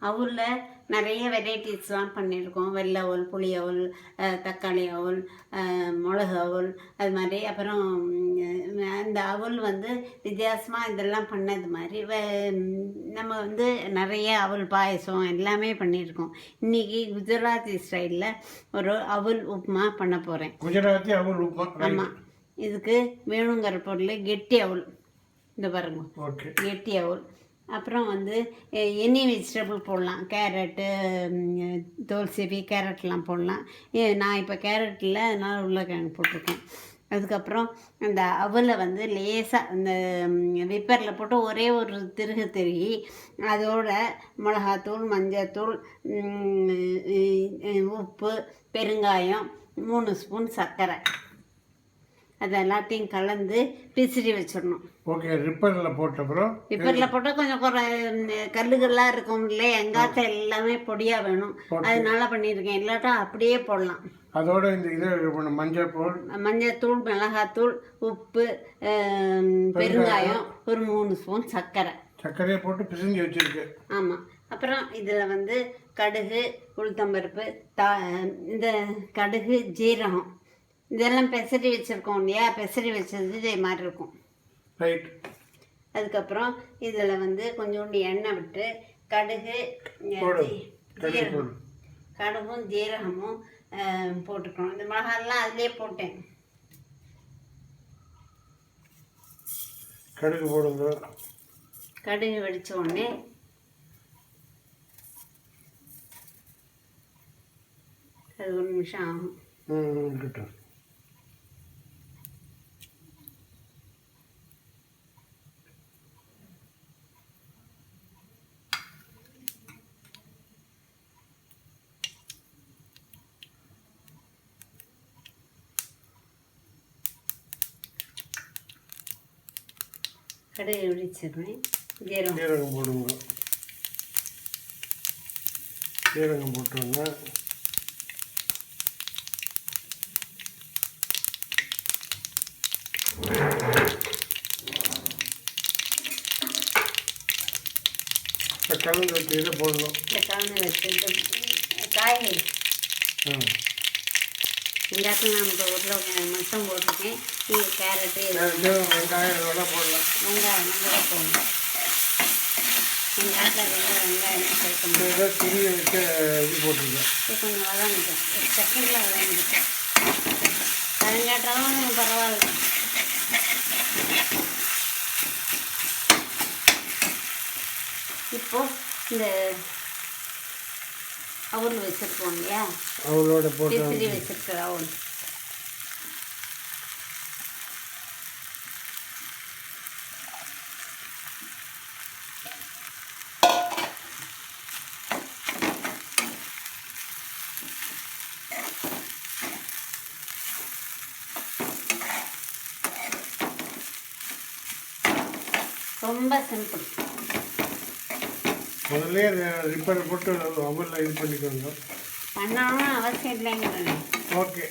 அவலில் நிறைய வெரைட்டிஸ்லாம் பண்ணியிருக்கோம். வெள்ளை அவல், புளி அவல், தக்காளி அவல், மிளகு அவல், அது மாதிரி. அப்புறம் அந்த அவல் வந்து வித்தியாசமாக இதெல்லாம் பண்ணது மாதிரி நம்ம வந்து நிறைய அவல் பாயசம் எல்லாமே பண்ணியிருக்கோம். இன்றைக்கி குஜராத்தி ஸ்டைலில் ஒரு அவல் உப்புமா பண்ண போகிறேன். குஜராத்தி அவல் உப்புமா. ஆமாம். இதுக்கு வேணுங்கிற பொருள் கெட்டி அவல். இந்த பாருங்க, கெட்டி அவல். அப்புறம் வந்து எனி வெஜிடபிள் போடலாம். கேரட்டு, தோல் சீவி கேரட்லாம் போடலாம். நான் இப்போ கேரட் இல்லை, அதனால் உருளைக்கிழங்கு போட்டிருக்கேன். அதுக்கப்புறம் அந்த அவலை வந்து லேசாக இந்த விப்பரில் போட்டு ஒரே ஒரு திருகி அதோட மிளகாத்தூள், மஞ்சத்தூள், உப்பு, பெருங்காயம், 3 ஸ்பூன் சர்க்கரை, அது எல்லாத்தையும் கலந்து பிசிறி வச்சிடணும். ஓகே. ரிப்பரில் போட்டப்புறம் ரிப்பரில் போட்டால் கொஞ்சம் கல்லுகள்லாம் இருக்கும் இல்லையா, எங்காத்த எல்லாமே பொடியாக வேணும், அதனால பண்ணியிருக்கேன். இல்லாட்டா அப்படியே போடலாம். அதோட இந்த இதை மஞ்சத்தூள், மிளகாத்தூள், உப்பு, பெருங்காயம், ஒரு 3 ஸ்பூன் சர்க்கரையை போட்டு பிசைஞ்சு வச்சுருக்கு. ஆமாம். அப்புறம் இதில் வந்து கடுகு, உளுத்தம்பருப்பு, இந்த கடுகு, ஜீரகம் இதெல்லாம் பெசரி வச்சுருக்கோம் இல்லையா, பெசரி வச்சது இதே மாதிரி இருக்கும். ரைட். அதுக்கப்புறம் இதில் வந்து கொஞ்சோண்டு எண்ணெய் விட்டு கடுகும் ஜீரகமும் போட்டுக்கணும். இந்த மிளகாலாம் அதிலே போட்டேன். கடுகு போடுங்க. கடுகு வெடித்த உடனே அது 1 நிமிஷம் ஆகும். கடுகு வெடிச்சிடுவேன். ஜீரகம் போடுங்க. ஜீரகம் போட்டுருங்க. கலந்து வச்சு இதை போடணும். கலந்து வச்சு காய்கறி வெங்காயத்தில் நான் இப்போ உருளைக்கிழங்கு மட்டும் போட்டிருக்கேன். கேரட்டு, வெங்காயம் இதெல்லாம் போடலாம். வெங்காயம் நல்லா போடணும். வெங்காயத்தில் வெங்காயம் சேர்க்கணும். துணியை வச்சு இது போட்டுருக்கேன். கொஞ்சம் வதங்கிட்டேன், 1 செகண்டில் வதங்கிட்டேன். வதங்காட்டாலும் பரவாயில்ல. இப்போது இந்த அவல் வச்சுருக்கோம் இல்லையா, அவளோட போட்டு வச்சுருக்கிற அவல் ரொம்ப சிம்பிள். முதல்ல ரிப்பர் போட்டு அவலில் இது பண்ணிக்கோங்க. பண்ணணும்னு அவசியம் இல்லைங்கிறேன். ஓகே.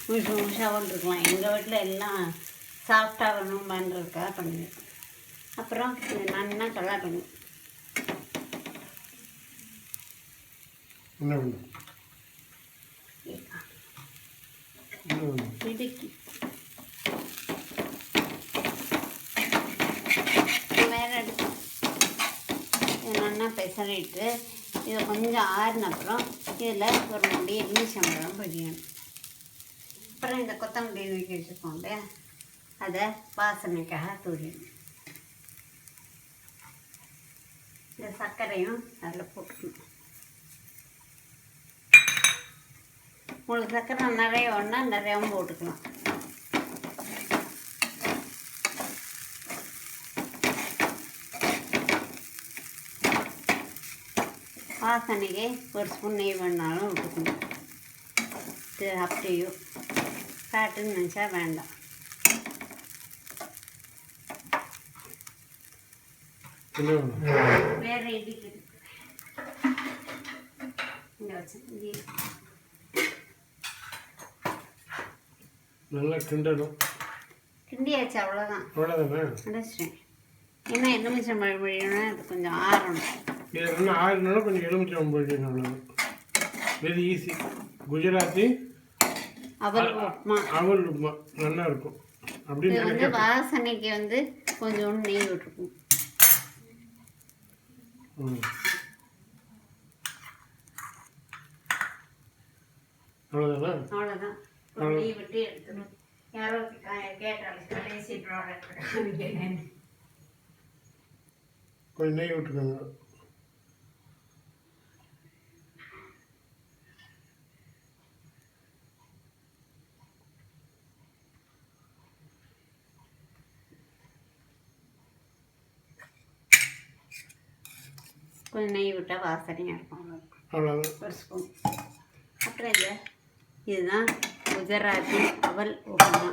முழுசாகவும் இருக்கலாம். எங்கள் வீட்டில் எல்லாம் சாஃப்டாக வேணும் பண்ணுறதுக்காக பண்ணுவேன். அப்புறம் நல்லா கலாக்கணும். இடுக்கி வேறு எடுத்து நல்லா பெசரிட்டு இதை கொஞ்சம் ஆறின அப்புறம் இதில் ஒரு முடி எலுமிச்சம்பழம் பொரியணும். அப்புறம் இந்த கொத்தமல்லி வைக்க வச்சுருக்கோம் இல்லையா, அதை வாசனைக்காக தூரிடணும். இந்த சர்க்கரையும் அதில் போட்டுக்கணும். உங்களுக்கு சர்க்கரை நிறைய ஒன்றா நிறையாவும் போட்டுக்கலாம். வாசனைக்கு 1 ஸ்பூன் நெய் வேணாலும் விட்டுக்கணும். இது அப்படியோ ஃபேட்டுன்னு நினச்சா வேண்டாம். வேறு இடிக்கு இங்கே வச்சு நல்லா கிண்டணும். கிண்டியாச்சு, அவ்வளோதான். அவ்வளோதானே? அடைச்சிட்டேன். இன்னும் எலுமிச்சம்பழம் பொழியணும்னா அது கொஞ்சம் ஆறணும். இது இன்னும் ஆறுனாலும் கொஞ்சம் எலுமிச்சம் போயிடுங்க, அவ்வளோதான். Very easy. குஜராத்தி அவல் உப்புமா. அவல் உப்புமா நல்லா இருக்கும். இது அப்படின்னு வந்து நினைக்கிறேன். வாசனைக்கு வந்து கொஞ்சோண்டு நெய் விட்டுருக்கும். அவ்வளோதானா? அவ்வளோதான். நெய் விட்டு எடுத்துடும். யாரோ கேட்டாலும் கடைசி ப்ராடக்ட் கொஞ்சம் நெய் விட்டுக்கோங்க. கொஞ்சம் நெய் விட்டால் வாசனையாக இருக்கும். அவ்வளோதான். ஒரு ஸ்பூன். அப்புறம் இதுதான் குஜராத்தி அவல் உப்புமா.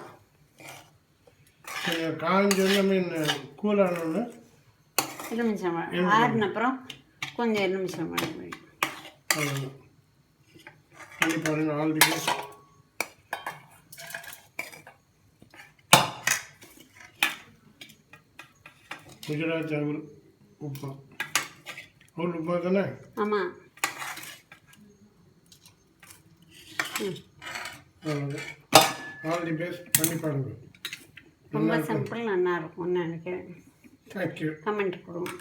கொஞ்சம் காஞ்சோன்னு மீன் கூலானோன்னு எலுமிச்சம் ஆறுன அப்புறம் கொஞ்சம் எலுமிச்சம் அவ்வளோதான். பண்ணி பாருங்க. All the best. குஜராத் அவல் உப்புமா. அவல் உப்புமா தானே? ஆமாம். அவ்வளோதான். All the best. பண்ணி பாருங்க. ரொம்ப சிம்பிள், நல்லா இருக்கும்னு நினைக்கிறேன். தேங்க்யூ. கமெண்ட் கொடுங்க.